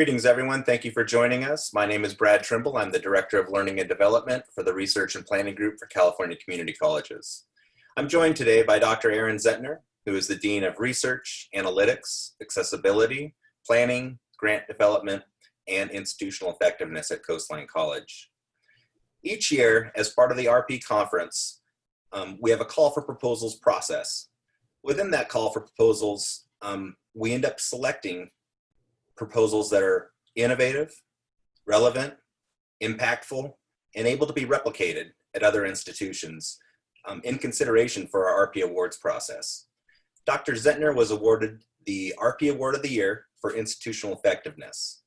Greetings, everyone. Thank you for joining us. My name is Brad Trimble. I'm the Director of Learning and Development for the Research and Planning Group for California Community Colleges. I'm joined today by Dr. Aeron Zentner, who is the Dean of Research, Analytics, Accessibility, Planning, Grant Development, and Institutional Effectiveness at Coastline College. Each year, as part of the RP conference, we have a call for proposals process. Within that call for proposals, we end up selecting proposals that are innovative, relevant, impactful, and able to be replicated at other institutions in consideration for our RP Awards process. Dr. Zentner was awarded the RP Award of the Year for Institutional Effectiveness.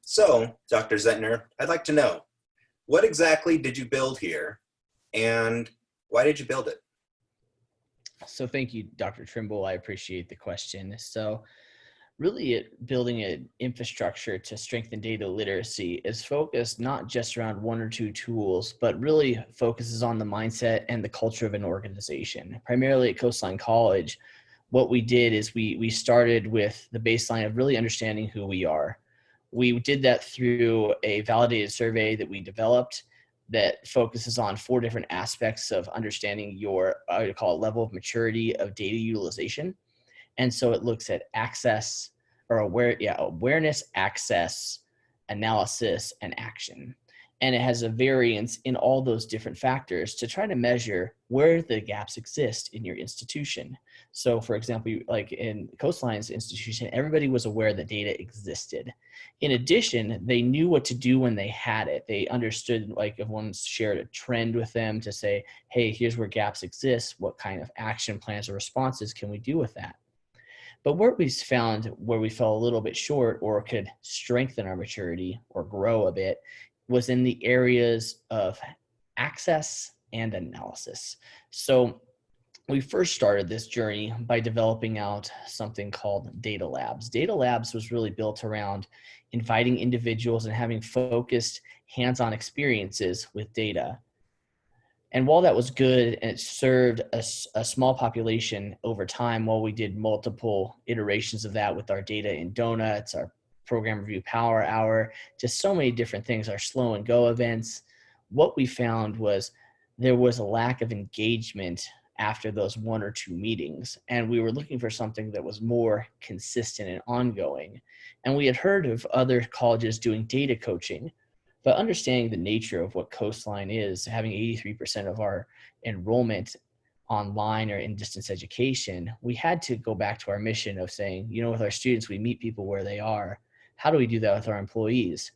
So, Dr. Zentner, I'd like to know, what exactly did you build here, and why did you build it? So thank you, Dr. Trimble. I appreciate the question. So really building an infrastructure to strengthen data literacy is focused not just around one or two tools, but really focuses on the mindset and the culture of an organization. Primarily at Coastline College, what we did is we started with the baseline of really understanding who we are. We did that through a validated survey that we developed that focuses on 4 different aspects of understanding your, I would call it, level of maturity of data utilization. And so it looks at access or awareness, access, analysis, and action. And it has a variance in all those different factors to try to measure where the gaps exist in your institution. So for example, like in Coastline's institution, everybody was aware that data existed. In addition, they knew what to do when they had it. They understood, like if one shared a trend with them to say, hey, here's where gaps exist. What kind of action plans or responses can we do with that? But where we found where we fell a little bit short or could strengthen our maturity or grow a bit was in the areas of access and analysis. So we first started this journey by developing out something called data labs. Data labs was really built around inviting individuals and having focused hands-on experiences with data. And while that was good and it served a small population over time, while we did multiple iterations of that with our data in donuts, our program review power hour, just so many different things, our slow and go events, what we found was there was a lack of engagement after those 1 or 2 meetings. And we were looking for something that was more consistent and ongoing. And we had heard of other colleges doing data coaching, but understanding the nature of what Coastline is, having 83% of our enrollment online or in distance education, we had to go back to our mission of saying, with our students, we meet people where they are. How do we do that with our employees?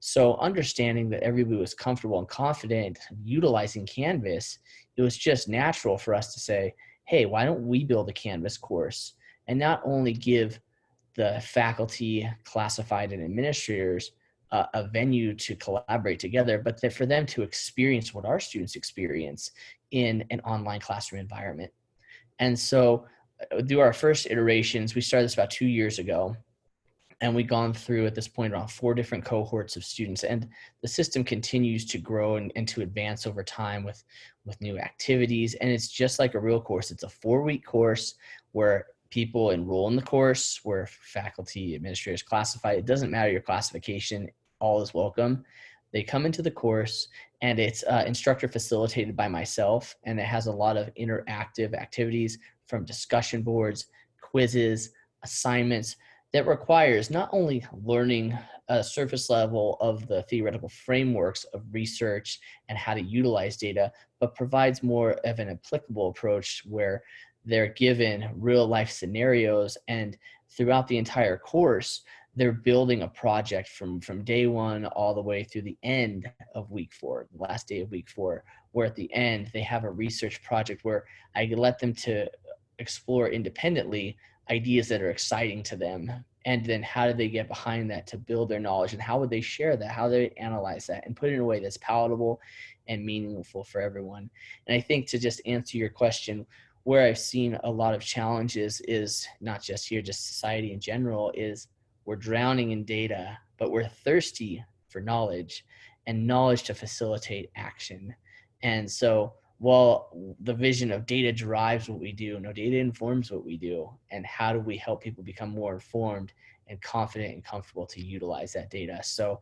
So understanding that everybody was comfortable and confident utilizing Canvas, it was just natural for us to say, hey, why don't we build a Canvas course and not only give the faculty, classified, and administrators a venue to collaborate together, but that for them to experience what our students experience in an online classroom environment. And so through our first iterations, we started this about 2 years ago, and we've gone through at this point around 4 different cohorts of students. And the system continues to grow and to advance over time with new activities. And it's just like a real course. It's a 4-week course where people enroll in the course, where faculty, administrators classify. It doesn't matter your classification. All is welcome. They come into the course, and it's instructor facilitated by myself, and it has a lot of interactive activities from discussion boards, quizzes, assignments that requires not only learning a surface level of the theoretical frameworks of research and how to utilize data, but provides more of an applicable approach where they're given real life scenarios, and throughout the entire course, they're building a project from day 1 all the way through the end of week 4, the last day of week 4, where at the end they have a research project where I let them to explore independently ideas that are exciting to them. And then how do they get behind that to build their knowledge, and how would they share that? How do they analyze that and put it in a way that's palatable and meaningful for everyone? And I think to just answer your question, where I've seen a lot of challenges is not just here, just society in general, is we're drowning in data, but we're thirsty for knowledge and knowledge to facilitate action. And so well, the vision of data drives what we do. No, data informs what we do. And how do we help people become more informed and confident and comfortable to utilize that data? So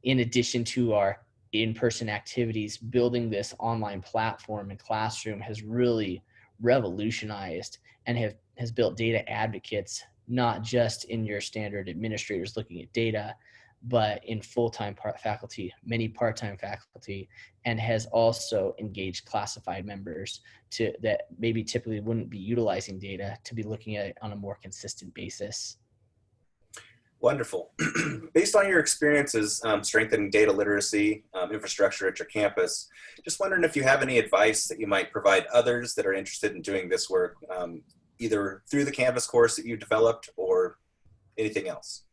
in addition to our in-person activities, building this online platform and classroom has really revolutionized and has built data advocates, not just in your standard administrators looking at data, but in full-time faculty, many part-time faculty, and has also engaged classified members to that maybe typically wouldn't be utilizing data to be looking at it on a more consistent basis. Wonderful. Based on your experiences strengthening data literacy infrastructure at your campus, just wondering if you have any advice that you might provide others that are interested in doing this work, either through the Canvas course that you developed or anything else.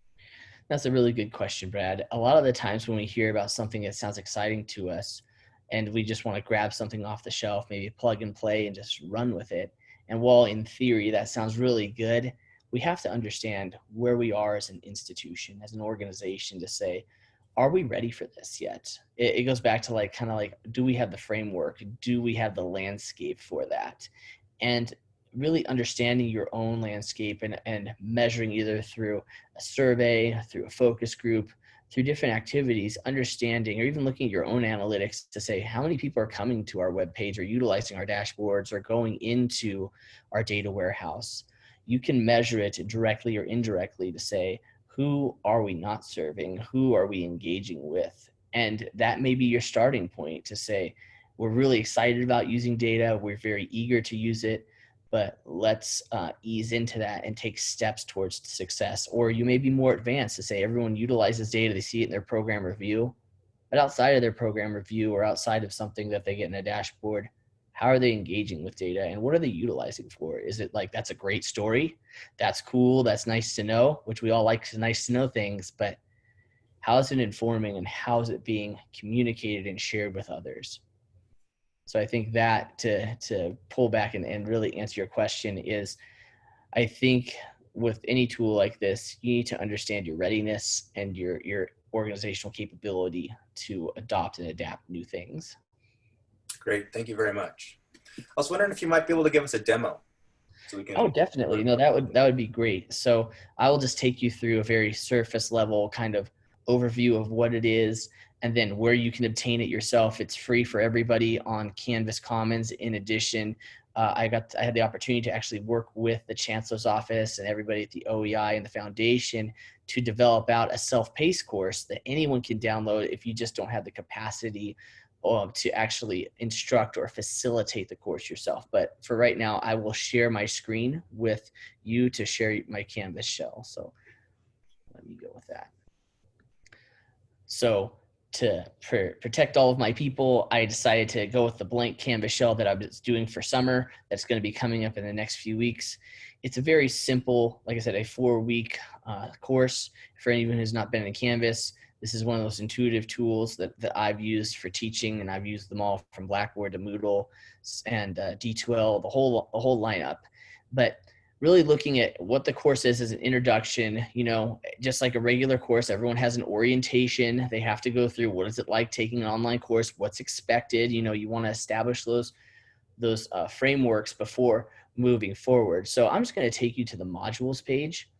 That's a really good question, Brad. A lot of the times when we hear about something that sounds exciting to us and we just want to grab something off the shelf, maybe plug and play and just run with it. And while in theory that sounds really good, we have to understand where we are as an institution, as an organization, to say, are we ready for this yet? It goes back to like, kind of like, do we have the framework? Do we have the landscape for that? And really understanding your own landscape and measuring either through a survey, through a focus group, through different activities, understanding, or even looking at your own analytics to say how many people are coming to our webpage or utilizing our dashboards or going into our data warehouse. You can measure it directly or indirectly to say, who are we not serving? Who are we engaging with? And that may be your starting point to say, we're really excited about using data. We're very eager to use it, but let's ease into that and take steps towards success. Or you may be more advanced to say everyone utilizes data, they see it in their program review, but outside of their program review or outside of something that they get in a dashboard, how are they engaging with data and what are they utilizing for? Is it like, that's a great story, that's cool, that's nice to know, which we all like nice to know things, but how is it informing and how is it being communicated and shared with others? So I think that to pull back and really answer your question is, I think with any tool like this, you need to understand your readiness and your organizational capability to adopt and adapt new things. Great, thank you very much. I was wondering if you might be able to give us a demo. So we can. Oh, definitely. No, that would be great. So I will just take you through a very surface level kind of overview of what it is and then where you can obtain it yourself. It's free for everybody on Canvas Commons. In addition, I had the opportunity to actually work with the Chancellor's office and everybody at the OEI and the foundation to develop out a self-paced course that anyone can download if you just don't have the capacity to actually instruct or facilitate the course yourself. But for right now, I will share my screen with you to share my Canvas shell. So let me go with that. So to protect all of my people, I decided to go with the blank Canvas shell that I was doing for summer. That's going to be coming up in the next few weeks. It's a very simple, like I said, a 4-week course for anyone who's not been in Canvas. This is one of those intuitive tools that I've used for teaching, and I've used them all from Blackboard to Moodle and D2L, the whole lineup. But really looking at what the course is as an introduction, you know, just like a regular course, everyone has an orientation. They have to go through what is it like taking an online course, what's expected. You know, you want to establish those frameworks before moving forward. So I'm just going to take you to the modules page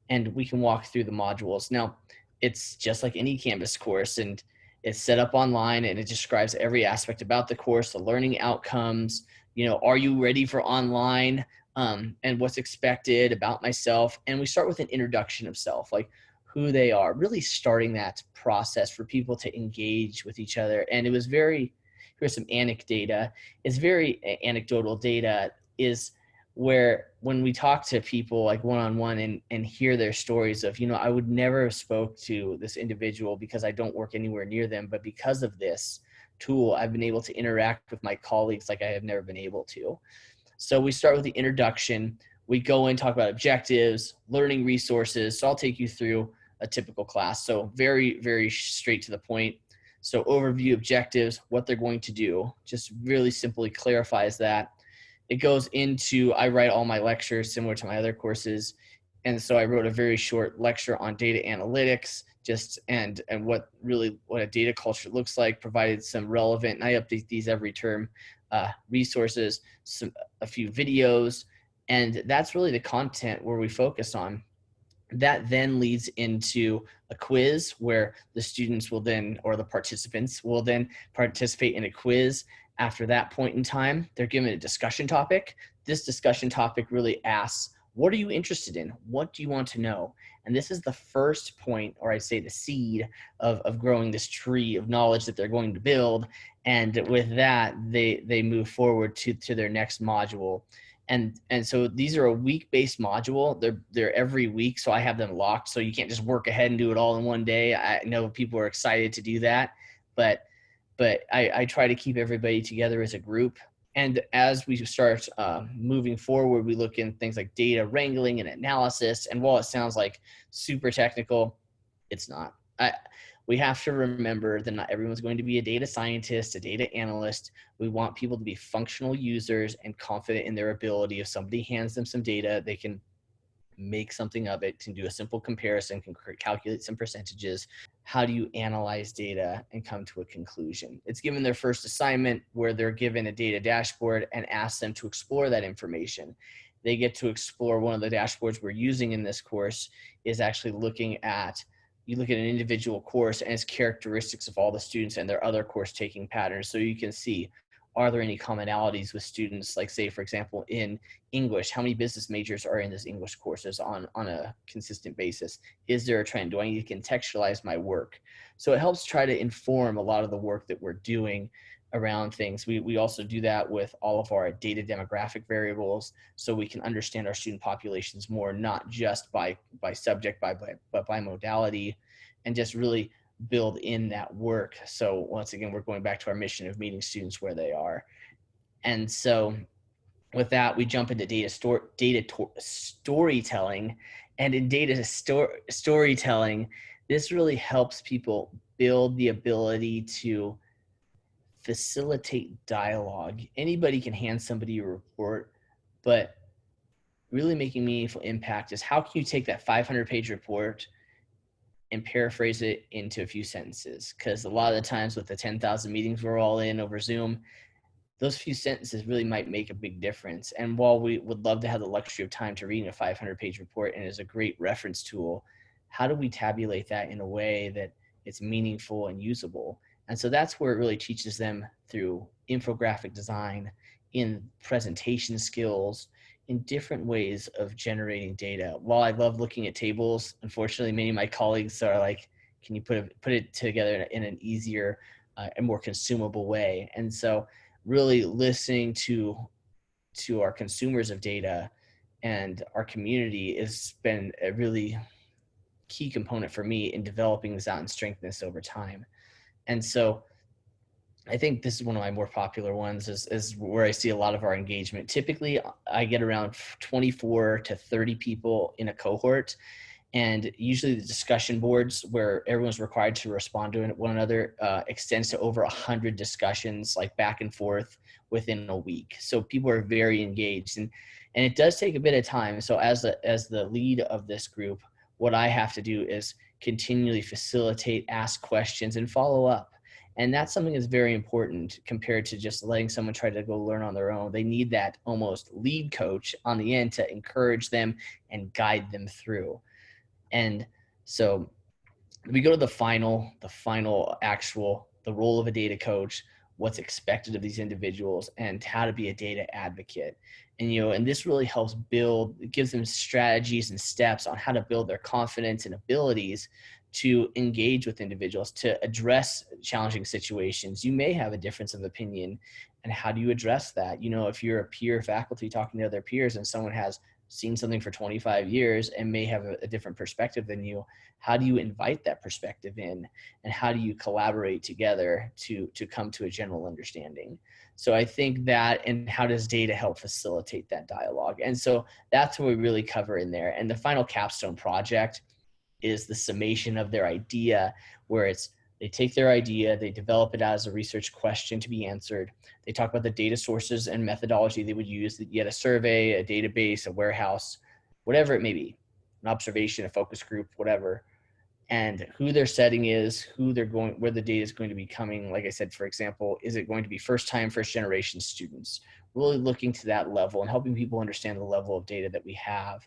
and we can walk through the modules. Now, it's just like any Canvas course and it's set up online and it describes every aspect about the course, the learning outcomes, you know, are you ready for online, and what's expected about myself. And we start with an introduction of self, like who they are, really starting that process for people to engage with each other. And it was here's some anecdata. It's very anecdotal data is where when we talk to people like one-on-one and hear their stories of, you know, I would never have spoke to this individual because I don't work anywhere near them, but because of this tool, I've been able to interact with my colleagues like I have never been able to. So we start with the introduction. We go in, talk about objectives, learning resources. So I'll take you through a typical class. So very, very straight to the point. So overview, objectives, what they're going to do, just really simply clarifies that. It goes into, I write all my lectures similar to my other courses And so I wrote a very short lecture on data analytics, and what a data culture looks like, provided some relevant, and I update these every term, resources, a few videos, and that's really the content where we focus on. That then leads into a quiz where the students will then, or the participants will then participate in a quiz. After that point in time, they're given a discussion topic. This discussion topic really asks, what are you interested in? What do you want to know? And this is the first point, or I'd say the seed of growing this tree of knowledge that they're going to build. And with that, they move forward to their next module. And so these are a week-based module. They're every week, so I have them locked. So you can't just work ahead and do it all in one day. I know people are excited to do that, but I try to keep everybody together as a group. And as we start moving forward, we look in things like data wrangling and analysis. And while it sounds like super technical, it's not. We have to remember that not everyone's going to be a data scientist, a data analyst. We want people to be functional users and confident in their ability. If somebody hands them some data, they can make something of it, can do a simple comparison, can calculate some percentages. How do you analyze data and come to a conclusion? It's given their first assignment where they're given a data dashboard and ask them to explore that information. They get to explore one of the dashboards we're using in this course is actually looking at, you look at an individual course and its characteristics of all the students and their other course taking patterns. So you can see, are there any commonalities with students, like say, for example, in English, how many business majors are in this English courses on a consistent basis? Is there a trend? Do I need to contextualize my work? So it helps try to inform a lot of the work that we're doing around things. We also do that with all of our data demographic variables, so we can understand our student populations more, not just by subject, but by modality, and just really build in that work. So once again, we're going back to our mission of meeting students where they are. And so with that, we jump into storytelling. And in storytelling, this really helps people build the ability to facilitate dialogue. Anybody can hand somebody a report, but really making meaningful impact is, how can you take that 500-page report and paraphrase it into a few sentences? Because a lot of the times with the 10,000 meetings we're all in over Zoom, those few sentences really might make a big difference. And while we would love to have the luxury of time to read a 500-page report and is a great reference tool, how do we tabulate that in a way that it's meaningful and usable? And so that's where it really teaches them through infographic design, in presentation skills, in different ways of generating data. While I love looking at tables, unfortunately, many of my colleagues are like, can you put it together in an easier and more consumable way? And so really listening to our consumers of data and our community has been a really key component for me in developing this out and strengthening this over time. And so I think this is one of my more popular ones, is where I see a lot of our engagement. Typically, I get around 24 to 30 people in a cohort, and usually the discussion boards where everyone's required to respond to one another extends to over 100 discussions, like back and forth within a week. So people are very engaged, and it does take a bit of time. So as the lead of this group, what I have to do is continually facilitate, ask questions, and follow up. And that's something that's very important compared to just letting someone try to go learn on their own. They need that almost lead coach on the end to encourage them and guide them through. And so we go to the final actual, the role of a data coach, what's expected of these individuals, and how to be a data advocate. And, and this really helps it gives them strategies and steps on how to build their confidence and abilities to engage with individuals, to address challenging situations. You may have a difference of opinion, and how do you address that? If you're a peer faculty talking to other peers and someone has seen something for 25 years and may have a different perspective than you, how do you invite that perspective in, and how do you collaborate together to come to a general understanding? So I think that, and how does data help facilitate that dialogue? And so that's what we really cover in there. And the final capstone project is the summation of their idea, where they take their idea, they develop it as a research question to be answered. They talk about the data sources and methodology they would use, yet a survey, a database, a warehouse, whatever it may be. an observation, a focus group, whatever, and who their setting is, who they're going, where the data is going to be coming. Like I said, for example, is it going to be first generation students? Really looking to that level and helping people understand the level of data that we have,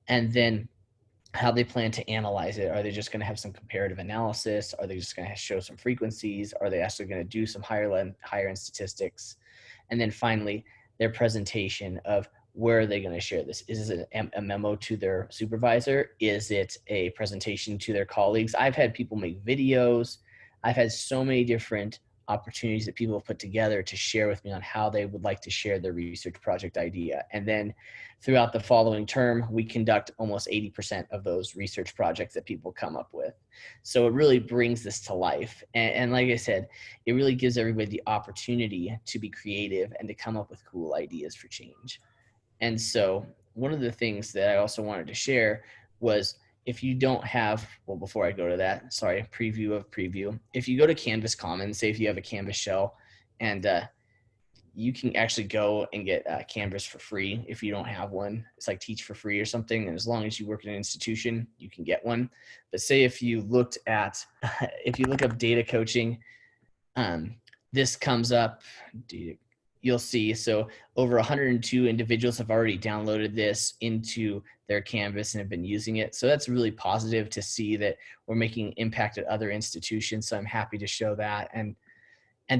and then how they plan to analyze it. Are they just going to have some comparative analysis? Are they just going to show some frequencies? Are they actually going to do some higher end statistics? And then finally, their presentation of where are they going to share this? Is it a memo to their supervisor? Is it a presentation to their colleagues? I've had people make videos. I've had so many different opportunities that people have put together to share with me on how they would like to share their research project idea. And then throughout the following term, we conduct almost 80% of those research projects that people come up with. So it really brings this to life. And like I said, it really gives everybody the opportunity to be creative and to come up with cool ideas for change. And so one of the things that I also wanted to share was, if you don't have, well, before I go to that, sorry, preview. If you go to Canvas Commons, say if you have a Canvas shell, and you can actually go and get Canvas for free if you don't have one. It's like Teach for free or something. And as long as you work in an institution, you can get one. But say if you looked at, if you look up data coaching, this comes up, you'll see. So over 102 individuals have already downloaded this into their Canvas and have been using it. So that's really positive to see that we're making impact at other institutions. So I'm happy to show that. And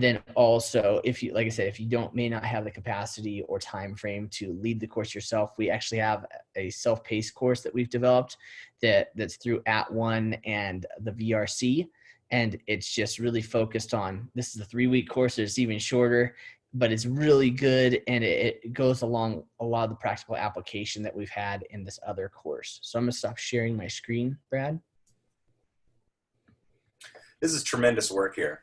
then also, if you, like I said, if you may not have the capacity or time frame to lead the course yourself, we actually have a self-paced course that we've developed that's through @ONE and the VRC. And it's just really focused on, this is a 3-week course. It's even shorter, but it's really good. And it goes along a lot of the practical application that we've had in this other course. So I'm gonna stop sharing my screen, Brad. This is tremendous work here.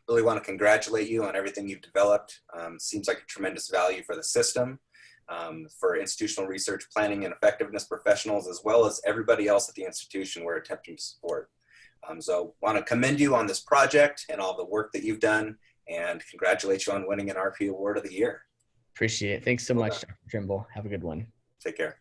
Really want to congratulate you on everything you've developed. Seems like a tremendous value for the system, for institutional research planning and effectiveness professionals, as well as everybody else at the institution we're attempting to support. So want to commend you on this project and all the work that you've done, and congratulate you on winning an RP Award of the Year. Appreciate it. Thanks so much, Dr. Trimble. Have a good one. Take care.